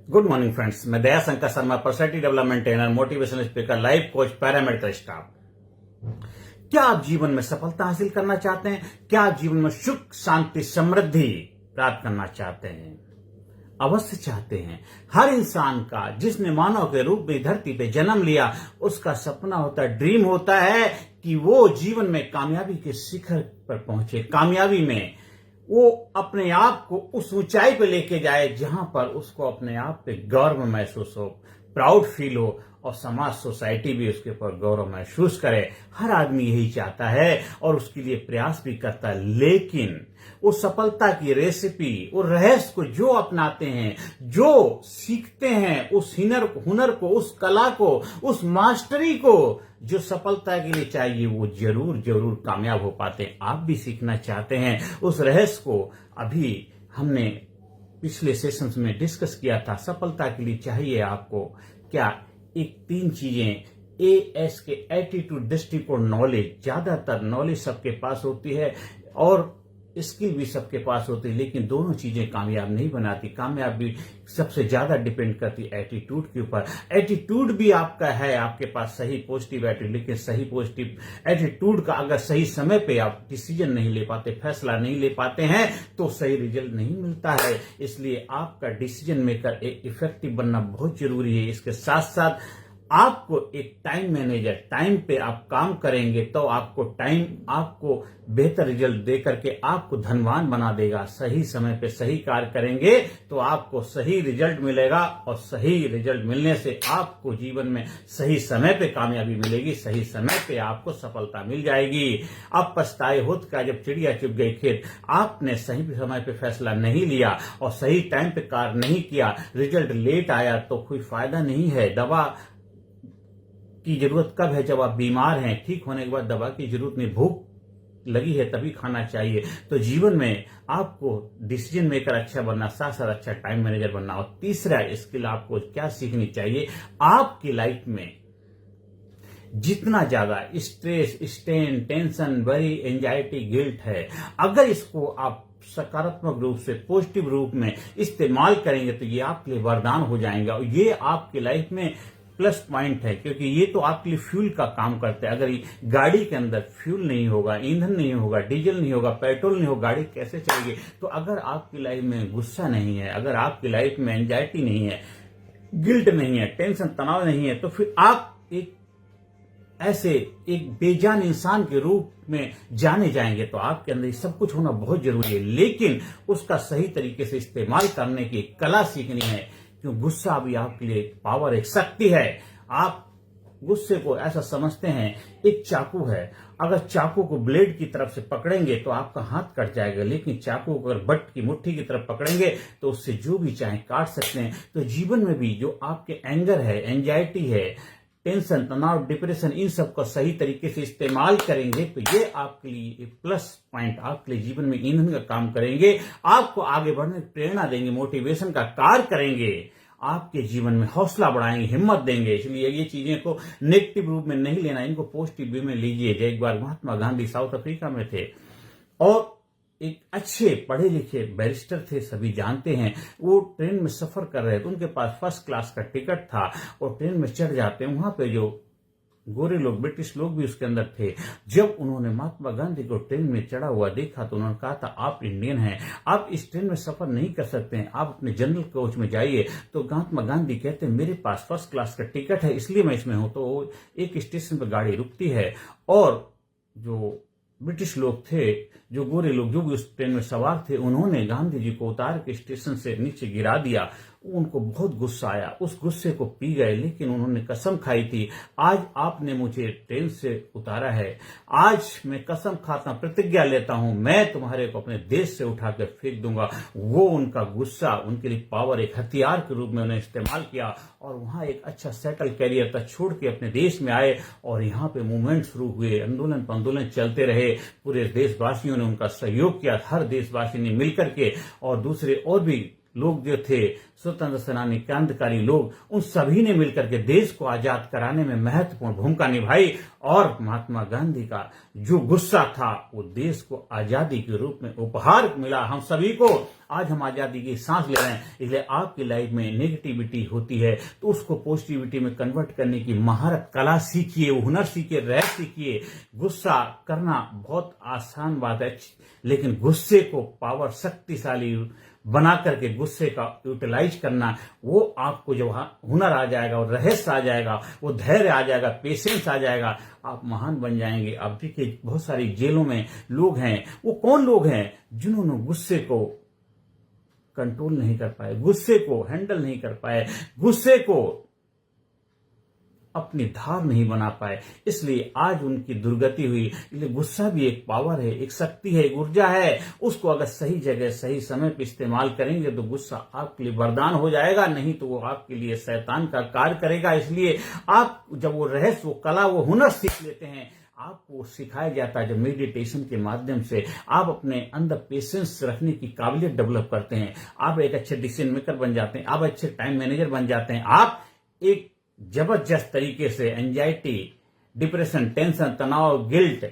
Good morning friends, मैं Daya Shankar Sharma, personality development trainer, motivational speaker, life coach, paramedical staff. क्या आप जीवन में सफलता हासिल करना चाहते हैं? क्या आप जीवन में सुख, शांति, समृद्धि प्राप्त करना चाहते हैं? अवश्य चाहते हैं। हर इंसान का जिसने मानव के रूप में धरती पे जन्म लिया, उसका सपना होता है, ड्रीम होता है कि वो जीवन में कामयाबी के शिखर पर पहुंचे। कामयाबी में वो अपने आप को उस ऊंचाई पे लेके जाए जहां पर उसको अपने आप पे गर्व महसूस हो, प्राउड फील हो, और समाज, सोसाइटी भी उसके ऊपर गौरव महसूस करे। हर आदमी यही चाहता है और उसके लिए प्रयास भी करता है, लेकिन वो सफलता की रेसिपी, वो रहस्य को जो अपनाते हैं, जो सीखते हैं, उस हुनर को, उस कला को, उस मास्टरी को जो सफलता के लिए चाहिए, वो जरूर कामयाब हो पाते हैं। आप भी सीखना चाहते हैं उस रहस्य को। अभी हमने पिछले सेशंस में डिस्कस किया था, सफलता के लिए चाहिए आपको क्या? एक 3 चीजें। एएस के एटीट्यूड, दृष्टिकोण, नॉलेज। ज्यादातर नॉलेज सबके पास होती है और स्किल भी सबके पास होती है, लेकिन दोनों चीजें कामयाब नहीं बनाती। कामयाबी सबसे ज्यादा डिपेंड करती है एटीट्यूड के ऊपर। एटीट्यूड भी आपका है, आपके पास सही पॉजिटिव एटीट्यूड, लेकिन सही पॉजिटिव एटीट्यूड का अगर सही समय पे आप डिसीजन नहीं ले पाते, फैसला नहीं ले पाते हैं, तो सही रिजल्ट नहीं मिलता है। इसलिए आपका डिसीजन मेकर एक इफेक्टिव बनना बहुत जरूरी है। इसके साथ साथ आपको एक टाइम मैनेजर, टाइम पे आप काम करेंगे तो आपको टाइम आपको बेहतर रिजल्ट दे करके आपको धनवान बना देगा। सही समय पे सही कार्य करेंगे तो आपको सही रिजल्ट मिलेगा, और सही रिजल्ट मिलने से आपको जीवन में सही समय पे कामयाबी मिलेगी, सही समय पे आपको सफलता मिल जाएगी। अब पछताए होत का जब चिड़िया चुग गई खेत। आपने सही समय पे फैसला नहीं लिया और सही टाइम पे कार्य नहीं किया, रिजल्ट लेट आया तो कोई फायदा नहीं है। दवा की जरूरत कब है? जब आप बीमार हैं। ठीक होने के बाद दवा की जरूरत नहीं। भूख लगी है तभी खाना चाहिए। तो जीवन में आपको डिसीजन मेकर अच्छा बनना, साथ साथ अच्छा टाइम मैनेजर बनना। और तीसरा स्किल आपको क्या सीखनी चाहिए? आपकी लाइफ में जितना ज्यादा stress, strain, tension, worry, anxiety, guilt है, अगर इसको आप सकारात्मक रूप से, पॉजिटिव रूप में इस्तेमाल करेंगे तो ये आपके लिए वरदान हो जाएंगे। और ये आपकी लाइफ में प्लस पॉइंट है, क्योंकि ये तो आपके लिए फ्यूल का काम करते हैं। अगर गाड़ी के अंदर फ्यूल नहीं होगा, ईंधन नहीं होगा, डीजल नहीं होगा, पेट्रोल नहीं होगा, गाड़ी कैसे चलेगी? तो अगर आपकी लाइफ में गुस्सा नहीं है, अगर आपकी लाइफ में एंजाइटी नहीं है, गिल्ट नहीं है, टेंशन, तनाव नहीं है, तो फिर आप एक बेजान इंसान के रूप में जाने जाएंगे। तो आपके अंदर सब कुछ होना बहुत जरूरी है, लेकिन उसका सही तरीके से इस्तेमाल करने की कला सीखनी है। क्यों? गुस्सा भी आपके लिए पावर, एक शक्ति है। आप गुस्से को ऐसा समझते हैं एक चाकू है। अगर चाकू को ब्लेड की तरफ से पकड़ेंगे तो आपका हाथ कट जाएगा, लेकिन चाकू को अगर बट की मुट्ठी की तरफ पकड़ेंगे तो उससे जो भी चाहे काट सकते हैं। तो जीवन में भी जो आपके एंगर है, एंजाइटी है, टेंशन, तनाव, डिप्रेशन, इन सब का सही तरीके से इस्तेमाल करेंगे तो ये आपके लिए एक प्लस पॉइंट, आपके लिए जीवन में ईंधन का काम करेंगे, आपको आगे बढ़ने की प्रेरणा देंगे, मोटिवेशन का कार्य करेंगे, आपके जीवन में हौसला बढ़ाएंगे, हिम्मत देंगे। इसलिए ये चीजें को नेगेटिव रूप में नहीं लेना, इनको पॉजिटिव वे में लीजिए। एक बार महात्मा गांधी साउथ अफ्रीका में थे और एक अच्छे पढ़े लिखे बैरिस्टर थे, सभी जानते हैं। वो ट्रेन में सफर कर रहे थे, उनके पास फर्स्ट क्लास का टिकट था और ट्रेन में चढ़ जाते हैं। वहां पे जो गोरे लोग, ब्रिटिश लोग भी उसके अंदर थे। जब उन्होंने महात्मा गांधी को ट्रेन में चढ़ा हुआ देखा तो उन्होंने कहा था, आप इंडियन हैं, आप इस ट्रेन में सफर नहीं कर सकते हैं, आप अपने जनरल कोच में जाइए। तो महात्मा गांधी कहते हैं, मेरे पास फर्स्ट क्लास का टिकट है, इसलिए मैं इसमें हूं। तो एक स्टेशन पर गाड़ी रुकती है और जो ब्रिटिश लोग थे, जो गोरे लोग जो भी उस ट्रेन में सवार थे, उन्होंने गांधी जी को उतार के स्टेशन से नीचे गिरा दिया। उनको बहुत गुस्सा आया, उस गुस्से को पी गए, लेकिन उन्होंने कसम खाई थी, आज आपने मुझे ट्रेन से उतारा है, आज मैं कसम खाता, प्रतिज्ञा लेता हूं, मैं तुम्हारे को अपने देश से उठाकर फेंक दूंगा। वो उनका गुस्सा उनके लिए पावर, एक हथियार के रूप में उन्हें इस्तेमाल किया और वहां एक अच्छा सेटल कैरियर तक छोड़ के अपने देश में आए और यहाँ पे मूवमेंट शुरू हुए, आंदोलन चलते रहे। पूरे देशवासियों ने उनका सहयोग किया, हर देशवासी ने मिलकर के, और दूसरे और भी लोग जो थे, स्वतंत्र सेनानी, क्रांतिकारी लोग, उन सभी ने मिलकर के देश को आजाद कराने में महत्वपूर्ण भूमिका निभाई। और महात्मा गांधी का जो गुस्सा था वो देश को आजादी के रूप में उपहार मिला हम सभी को। आज हम आजादी की सांस ले रहे हैं, इसलिए आपकी लाइफ में नेगेटिविटी होती है तो उसको पॉजिटिविटी में कन्वर्ट करने की महारत, कला सीखिए, हुनर सीखिए, रहस्य सीखिए। गुस्सा करना बहुत आसान बात है, लेकिन गुस्से को पावर, शक्तिशाली बना करके गुस्से का यूटिलाइज करना, वो आपको जब हुनर आ जाएगा, वो रहस्य आ जाएगा, वो धैर्य आ जाएगा, पेशेंस आ जाएगा, आप महान बन जाएंगे। आप देखिए बहुत सारी जेलों में लोग हैं, वो कौन लोग हैं जिन्होंने गुस्से को कंट्रोल नहीं कर पाए, गुस्से को हैंडल नहीं कर पाए, गुस्से को अपनी धार नहीं बना पाए, इसलिए आज उनकी दुर्गति हुई। इसलिए गुस्सा भी एक पावर है, एक शक्ति है, एक ऊर्जा है। उसको अगर सही जगह, सही समय पर इस्तेमाल करेंगे तो गुस्सा आपके लिए वरदान हो जाएगा, नहीं तो वो आपके लिए शैतान का कार्य करेगा। इसलिए आप जब वो रहस्य, वो कला, वो हुनर सीख लेते हैं, आपको सिखाया जाता है जब मेडिटेशन के माध्यम से आप अपने अंदर पेशेंस रखने की काबिलियत डेवलप करते हैं, आप एक अच्छे डिसीजन मेकर बन जाते हैं, आप अच्छे टाइम मैनेजर बन जाते हैं, आप एक जबरदस्त तरीके से एंजाइटी, डिप्रेशन, टेंशन, तनाव, गिल्ट,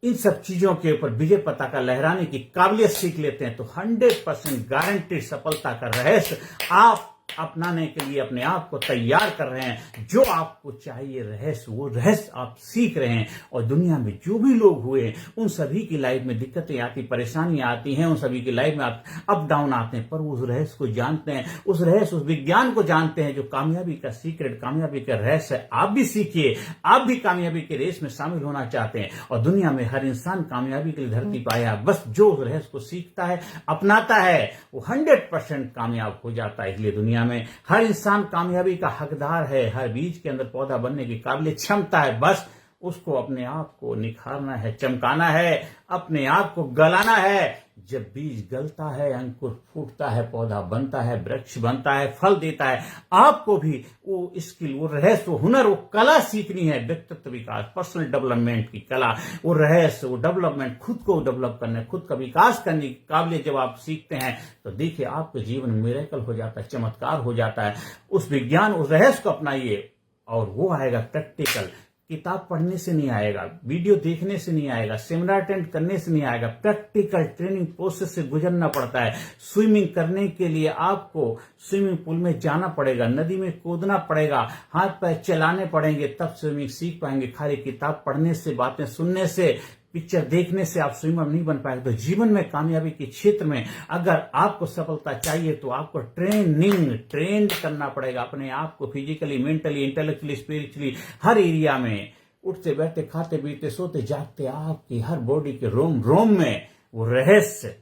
इन सब चीजों के ऊपर विजय पताका लहराने की काबिलियत सीख लेते हैं तो 100% गारंटी सफलता का रहस्य आप अपनाने के लिए अपने आप को तैयार कर रहे हैं। जो आपको चाहिए रहस्य, वो रहस्य आप सीख रहे हैं। और दुनिया में जो भी लोग हुए, उन सभी की लाइफ में दिक्कतें आती, परेशानियां आती हैं, उन सभी की लाइफ में अप डाउन आते हैं, पर वो उस रहस्य को जानते हैं, उस रहस्य, उस विज्ञान को जानते हैं जो कामयाबी का सीक्रेट, कामयाबी का रहस्य है। आप भी सीखिए, आप भी कामयाबी के रेस में शामिल होना चाहते हैं। और दुनिया में हर इंसान कामयाबी के लिए धरती पर आया, बस जो उस रहस्य को सीखता है, अपनाता है, वो 100% कामयाब हो जाता है। इसलिए दुनिया में हर इंसान कामयाबी का हकदार है, हर बीज के अंदर पौधा बनने की काबिलियत, क्षमता है, बस उसको अपने आप को निखारना है, चमकाना है, अपने आप को गलाना है। जब बीज गलता है, अंकुर फूटता है, पौधा बनता है, वृक्ष बनता है, फल देता है। आपको भी वो स्किल, वो रहस्य, वो हुनर, वो कला सीखनी है। व्यक्तित्व विकास, पर्सनल डेवलपमेंट की कला, वो रहस्य, वो डेवलपमेंट, खुद को डेवलप करने, खुद का विकास करने की काबिलियत जब आप सीखते हैं तो देखिए आपके जीवन में मिरेकल हो जाता है, चमत्कार हो जाता है। उस विज्ञान, उस रहस्य को अपनाइए और वो आएगा प्रैक्टिकल। किताब पढ़ने से नहीं आएगा, वीडियो देखने से नहीं आएगा, सेमिनार अटेंड करने से नहीं आएगा, प्रैक्टिकल ट्रेनिंग प्रोसेस से गुजरना पड़ता है। स्विमिंग करने के लिए आपको स्विमिंग पूल में जाना पड़ेगा, नदी में कूदना पड़ेगा, हाथ पैर चलाने पड़ेंगे, तब स्विमिंग सीख पाएंगे। खाली किताब पढ़ने से, बातें सुनने से, पिक्चर देखने से आप स्विमर नहीं बन पाएंगे। तो जीवन में कामयाबी के क्षेत्र में अगर आपको सफलता चाहिए तो आपको ट्रेंड करना पड़ेगा अपने आप को, फिजिकली, मेंटली, इंटेलेक्चुअली, स्पिरिचुअली, हर एरिया में। उठते बैठते, खाते पीते, सोते जागते, आपकी हर बॉडी के रोम रोम में वो रहस्य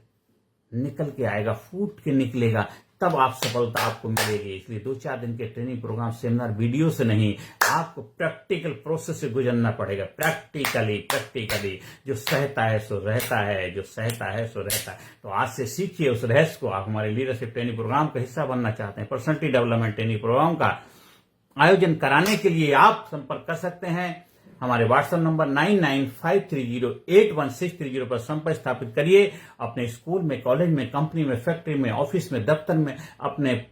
निकल के आएगा, फूट के निकलेगा, तब आप सफलता आपको मिलेगी। इसलिए 2-4 दिन के ट्रेनिंग प्रोग्राम, सेमिनार, वीडियो से नहीं, आपको प्रैक्टिकल प्रोसेस से गुजरना पड़ेगा। प्रैक्टिकली जो सहता है सो रहता है, जो सहता है सो रहता है। तो आज से सीखिए उस रहस्य को। आप हमारे लीडरशिप ट्रेनिंग प्रोग्राम का हिस्सा बनना चाहते हैं, पर्सनैलिटी डेवलपमेंट ट्रेनिंग प्रोग्राम का आयोजन कराने के लिए आप संपर्क कर सकते हैं। हमारे व्हाट्सएप नंबर 9953081630 पर संपर्क स्थापित करिए। अपने स्कूल में, कॉलेज में, कंपनी में, फैक्ट्री में, ऑफिस में, दफ्तर में अपने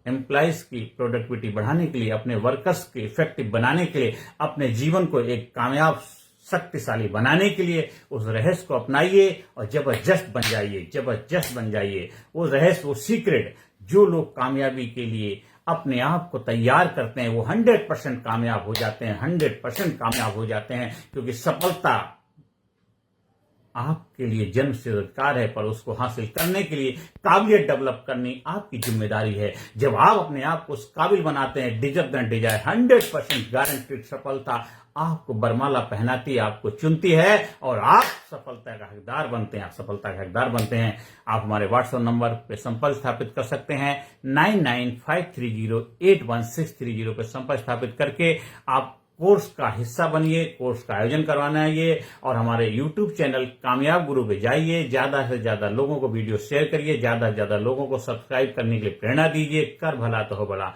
एम्प्लॉइज की प्रोडक्टिविटी बढ़ाने के लिए, अपने वर्कर्स को इफेक्टिव बनाने के लिए, अपने जीवन को एक कामयाब, शक्तिशाली बनाने के लिए उस रहस्य को अपनाइए और जबरदस्त बन जाइए। वो रहस्य, वो सीक्रेट, जो लोग कामयाबी के लिए अपने आप को तैयार करते हैं वो 100% कामयाब हो जाते हैं, 100% कामयाब हो जाते हैं। क्योंकि सफलता आपके लिए जन्म से अधिकार है, पर उसको हासिल करने के लिए काबिलियत डेवलप करनी आपकी जिम्मेदारी है। जब आप अपने आप को उस काबिल बनाते हैं, डिजर्व देन डिजायर, 100% गारंटीड सफलता आपको बरमाला पहनाती है, आपको चुनती है और आप सफलता का हकदार बनते हैं। आप हमारे व्हाट्सएप नंबर पे संपर्क स्थापित कर सकते हैं। 9953081630 पे संपर्क स्थापित करके आप कोर्स का हिस्सा बनिए, कोर्स का आयोजन करवाना है ये। और हमारे YouTube चैनल कामयाब गुरु पे जाइए, ज्यादा से ज्यादा लोगों को वीडियो शेयर करिए, ज्यादा से ज्यादा लोगों को सब्सक्राइब करने के लिए प्रेरणा दीजिए। कर भला तो हो भला।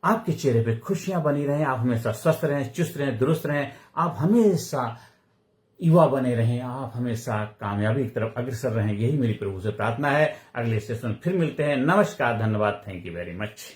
आपके चेहरे पे खुशियां बनी रहें, आप हमेशा स्वस्थ रहें, चुस्त रहें, दुरुस्त रहें, आप हमेशा युवा बने रहें, आप हमेशा कामयाबी की तरफ अग्रसर रहें, यही मेरी प्रभु से प्रार्थना है। अगले सेशन फिर मिलते हैं। नमस्कार, धन्यवाद, थैंक यू वेरी मच।